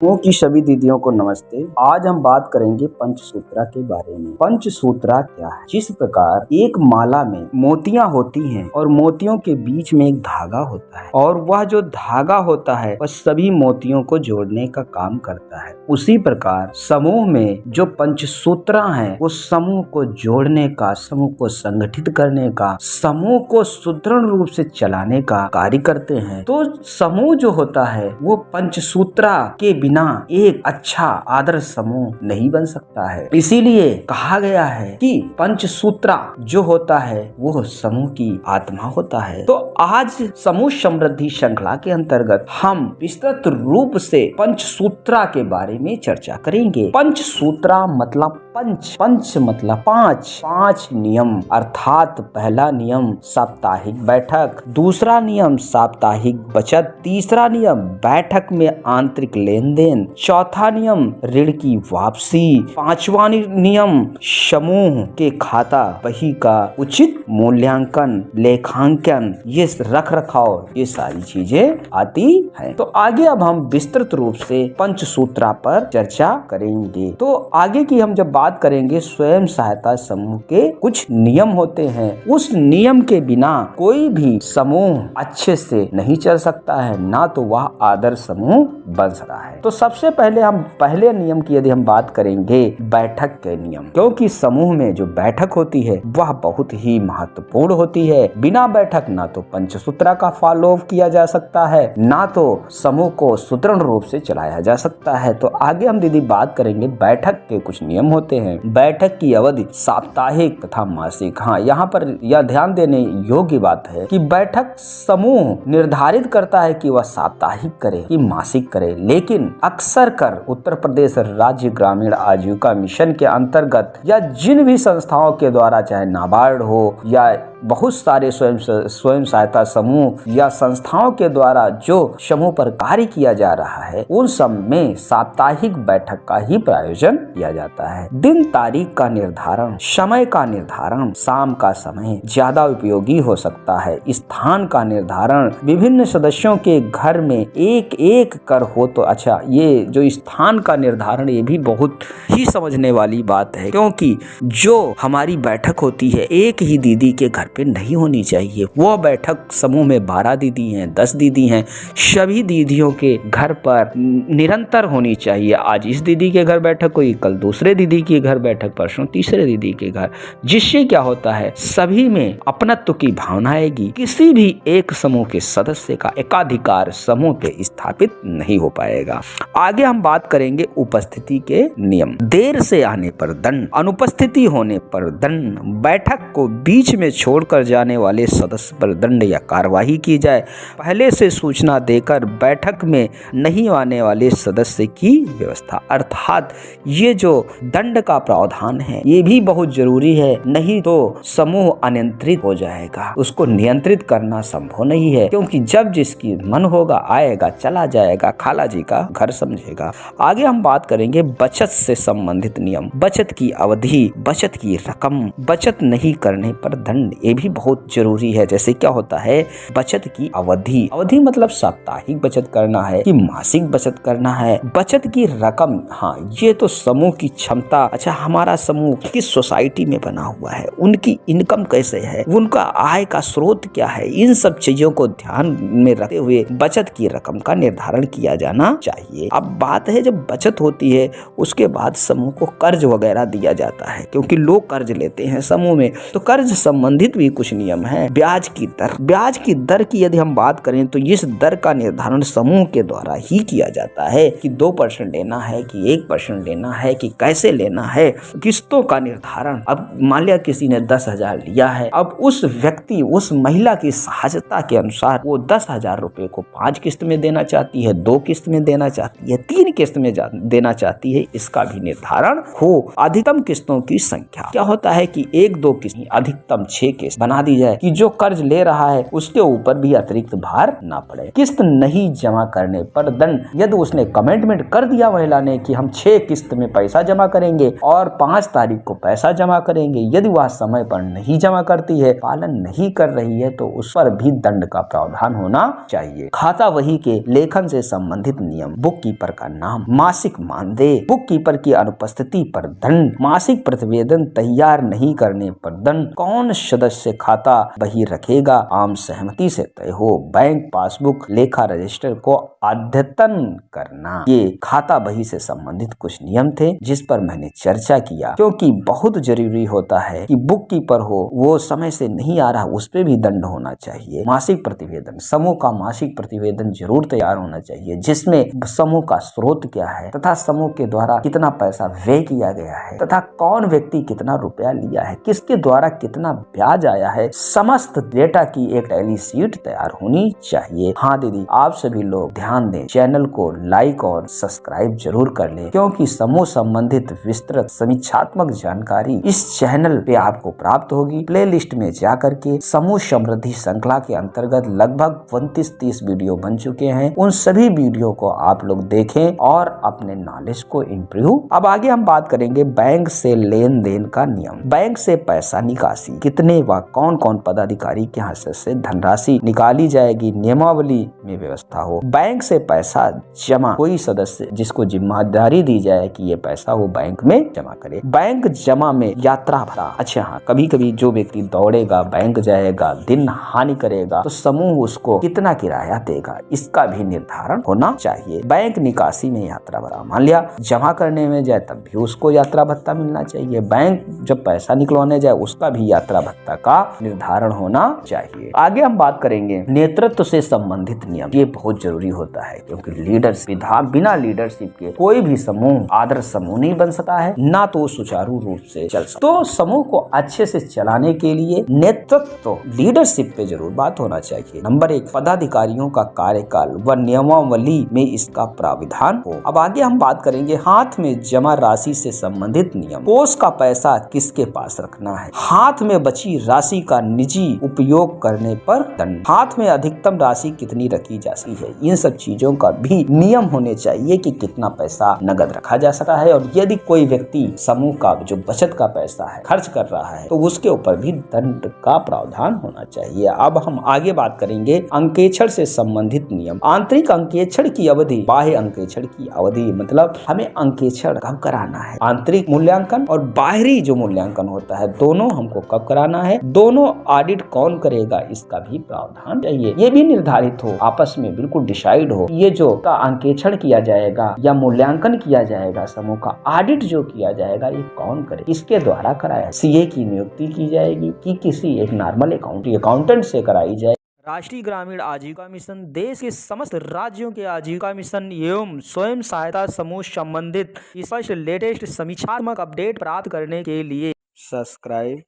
समूह की सभी दीदियों को नमस्ते। आज हम बात करेंगे पंचसूत्रा के बारे में। पंचसूत्रा क्या है? जिस प्रकार एक माला में मोतियां होती हैं और मोतियों के बीच में एक धागा होता है और वह जो धागा होता है वह सभी मोतियों को जोड़ने का काम करता है, उसी प्रकार समूह में जो पंचसूत्रा हैं वो समूह को जोड़ने का, समूह को संगठित करने का, समूह को सुदृढ़ रूप से चलाने का कार्य करते हैं। तो समूह जो होता है वो पंचसूत्रा के बिना एक अच्छा आदर्श समूह नहीं बन सकता है। इसीलिए कहा गया है कि पंचसूत्रा जो होता है वो समूह की आत्मा होता है। तो आज समूह समृद्धि श्रृंखला के अंतर्गत हम विस्तृत रूप से पंचसूत्रा के बारे में चर्चा करेंगे। पंचसूत्रा मतलब पंच मतलब पांच नियम, अर्थात पहला नियम साप्ताहिक बैठक, दूसरा नियम साप्ताहिक बचत, तीसरा नियम बैठक में आंतरिक लेन देन, चौथा नियम ऋण की वापसी, पांचवा नियम समूह के खाता बही का उचित मूल्यांकन, लेखांकन, ये रख रखाव, ये सारी चीजें आती हैं। तो आगे अब हम विस्तृत रूप से पंचसूत्रा पर चर्चा करेंगे। तो आगे की हम जब बात करेंगे, स्वयं सहायता समूह के कुछ नियम होते हैं, उस नियम के बिना कोई भी समूह अच्छे से नहीं चल सकता है, ना तो वह आदर्श समूह बन सकता है। तो सबसे पहले हम पहले नियम की यदि हम बात करेंगे, बैठक के नियम, क्योंकि समूह में जो बैठक होती है वह बहुत ही महत्वपूर्ण होती है। बिना बैठक ना तो पंचसूत्रा का फॉलो किया जा सकता है, ना तो समूह को सुदृढ़ रूप से चलाया जा सकता है। तो आगे हम दीदी बात करेंगे, बैठक के कुछ नियम होते हैं। बैठक की अवधि साप्ताहिक तथा मासिक। हाँ, यहाँ पर यह ध्यान देने योग्य बात है कि बैठक समूह निर्धारित करता है कि वह साप्ताहिक करे कि मासिक करे, लेकिन अक्सर कर उत्तर प्रदेश राज्य ग्रामीण आजीविका मिशन के अंतर्गत या जिन भी संस्थाओं के द्वारा, चाहे नाबार्ड हो या बहुत सारे स्वयं सहायता समूह या संस्थाओं के द्वारा जो समूह पर कार्य किया जा रहा है, उन सब में साप्ताहिक बैठक का ही प्रायोजन किया जाता है। दिन तारीख का निर्धारण, समय का निर्धारण, शाम का समय ज्यादा उपयोगी हो सकता है। स्थान का निर्धारण, विभिन्न सदस्यों के घर में एक एक कर हो तो अच्छा। ये जो स्थान का निर्धारण, ये भी बहुत ही समझने वाली बात है, क्योंकि जो हमारी बैठक होती है एक ही दीदी के घर पे नहीं होनी चाहिए। वो बैठक समूह में 12 दीदी हैं, 10 दीदी हैं, सभी दीदियों के घर पर निरंतर होनी चाहिए। आज इस दीदी के घर बैठक हुई, कल दूसरे दीदी के घर बैठक, परसों तीसरे दीदी के घर, जिससे क्या होता है सभी में अपनत्व की भावना आएगी। किसी भी एक समूह के सदस्य का एकाधिकार समूह पे स्थापित नहीं हो पाएगा। आगे हम बात करेंगे उपस्थिति के नियम। देर से आने पर दंड, अनुपस्थिति होने पर दंड, बैठक को बीच में छोड़कर जाने वाले सदस्य पर दंड या कार्यवाही की जाए, पहले से सूचना देकर बैठक में नहीं आने वाले सदस्य की व्यवस्था। अर्थात ये जो दंड का प्रावधान है ये भी बहुत जरूरी है, नहीं तो समूह अनियंत्रित हो जाएगा। उसको नियंत्रित करना संभव नहीं है, क्योंकि जब जिसकी मन होगा आएगा, चला जाएगा, खाला जी का घर समझेगा। आगे हम बात करेंगे बचत से संबंधित नियम। बचत की अवधि, बचत की रकम, बचत नहीं करने पर दंड, ये भी बहुत जरूरी है। जैसे क्या होता है, बचत की अवधि, अवधि मतलब साप्ताहिक बचत करना है कि मासिक बचत करना है। बचत की रकम, हाँ ये तो समूह की क्षमता, अच्छा हमारा समूह किस सोसाइटी में बना हुआ है, उनकी इनकम कैसे है, उनका आय का स्रोत क्या है, इन सब चीजों को ध्यान में रखते हुए बचत की रकम का निर्धारण किया जाना चाहिए। अब बात है जब बचत होती है उसके बाद समूह को कर्ज वगैरह दिया जाता है, क्योंकि लोग कर्ज लेते हैं समूह में, तो कर्ज संबंधित भी कुछ नियम है। ब्याज की दर, ब्याज की दर की यदि हम बात करें तो इस दर का निर्धारण समूह के द्वारा ही किया जाता है कि 2% लेना है कि 1% लेना है कि कैसे लेना है। किस्तों का निर्धारण, अब मान लिया किसी ने 10,000 लिया है, अब उस व्यक्ति, उस महिला की सहजता के अनुसार वो 10,000 रुपए को 5 किस्त में देना चाहती है, 2 किस्त में देना चाहती है, 3 किस्त में देना चाहती है, इसका भी निर्धारण हो। अधिकतम किस्तों की संख्या, क्या होता है कि 1-2 किस्त, अधिकतम 6 किस्त बना दी जाए कि जो कर्ज ले रहा है उसके ऊपर भी अतिरिक्त भार ना पड़े। किस्त नहीं जमा करने पर दंड। यदि उसने कमिटमेंट कर दिया महिला ने कि हम 6 किस्त में पैसा जमा करेंगे और 5 तारीख को पैसा जमा करेंगे, यदि वह समय पर नहीं जमा करती है, पालन नहीं कर रही है, तो उस पर भी दंड का प्रावधान होना चाहिए। खाता बही के लेखन से संबंधित नियम। बुक कीपर का नाम, मासिक मानदेय, बुक कीपर की अनुपस्थिति पर दंड, मासिक प्रतिवेदन तैयार नहीं करने पर दंड, कौन सदस्य खाता बही रखेगा, आम सहमति से तय हो, बैंक पासबुक लेखा रजिस्टर को अद्यतन करना। ये खाता बही से संबंधित कुछ नियम थे जिस पर मैंने चर्चा किया, क्योंकि बहुत जरूरी होता है कि बुक कीपर हो वो समय से नहीं आ रहा, उस पे भी दंड होना चाहिए। मासिक प्रतिवेदन, समूह का मासिक प्रतिवेदन जरूर तैयार होना चाहिए जिसमें समूह का स्रोत क्या है तथा समूह के द्वारा कितना पैसा व्यय किया गया है तथा कौन व्यक्ति कितना रुपया लिया है, किसके द्वारा कितना ब्याज आया है, समस्त डेटा की एक टैली शीट तैयार होनी चाहिए। हाँ दीदी, आप सभी लोग ध्यान दें, चैनल को लाइक और सब्सक्राइब जरूर कर लें, क्योंकि समूह संबंधित विस्तृत समीक्षात्मक जानकारी इस चैनल पे आपको प्राप्त होगी। प्लेलिस्ट में जाकर के समूह समृद्धि श्रृंखला के अंतर्गत लगभग 29-30 वीडियो बन चुके हैं, उन सभी वीडियो को आप लोग देखें और अपने नॉलेज को इम्प्रूव। अब आगे हम बात करेंगे बैंक से लेन देन का नियम। बैंक से पैसा निकासी, कितने व कौन कौन पदाधिकारी के हाथ से धनराशि निकाली जाएगी, नियमावली में व्यवस्था हो। बैंक से पैसा जमा, कोई सदस्य जिसको जिम्मेदारी दी जाए कि ये पैसा वो बैंक में जमा करे। बैंक जमा में यात्रा भत्ता, अच्छा हाँ, कभी कभी जो व्यक्ति दौड़ेगा, बैंक जाएगा, दिन हानि करेगा, तो समूह उसको कितना किराया देगा, इसका भी निर्धारण होना चाहिए। बैंक निकासी में यात्रा भत्ता, मान लिया जमा करने में जाए तब भी उसको यात्रा भत्ता मिलना चाहिए। बैंक जब पैसा निकलवाने जाए उसका भी यात्रा भत्ता का निर्धारण होना चाहिए। आगे हम बात करेंगे नेतृत्व से संबंधित नियम। ये बहुत जरूरी होता है, क्योंकि लीडरशिप, बिना लीडरशिप के कोई भी समूह आदर्श समूह नहीं बन सकता है, ना तो सुचारू रूप से चल सकता। तो समूह को अच्छे से चलाने के लिए नेतृत्व, लीडरशिप पे जरूर बात होना चाहिए। नंबर 1, पदाधिकारियों का कार्यकाल व नियमावली में इसका प्राविधान हो। अब आगे हम बात करेंगे हाथ में जमा राशि से संबंधित नियम। कोष का पैसा किसके पास रखना है, हाथ में बची राशि का निजी उपयोग करने पर दंड, हाथ में अधिकतम राशि कितनी रखी जा सकती है, इन सब चीजों का भी नियम होने चाहिए कि कितना पैसा नगद रखा जा सकता है, और यदि कोई व्यक्ति समूह का जो बचत का पैसा है खर्च कर रहा है तो उसके ऊपर भी दंड का प्रावधान होना चाहिए। अब हम आगे बात करेंगे अंकेक्षण से संबंधित नियम। आंतरिक अंकेक्षण की अवधि, बाह्य अंकेक्षण की अवधि, मतलब हमें अंकेक्षण कब कराना है, आंतरिक मूल्यांकन और बाहरी जो मूल्यांकन होता है, दोनों हमको कब कराना है, दोनों ऑडिट कौन करेगा, इसका भी प्रावधान चाहिए। ये भी निर्धारित हो, आपस में बिल्कुल डिसाइड हो, ये जो अंकेक्षण किया जाएगा या मूल्यांकन किया जाएगा, समूह का ऑडिट जो किया जाएगा, ये कौन करे, इसके द्वारा कराया, सीए की नियुक्ति की जाएगी कि किसी एक नॉर्मल अकाउंटेंट से कराई जाए। राष्ट्रीय ग्रामीण आजीविका मिशन देश के समस्त राज्यों के आजीविका मिशन एवं स्वयं सहायता समूह संबंधित स्पष्ट लेटेस्ट समीक्षात्मक अपडेट प्राप्त करने के लिए सब्सक्राइब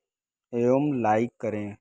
एवं लाइक करें।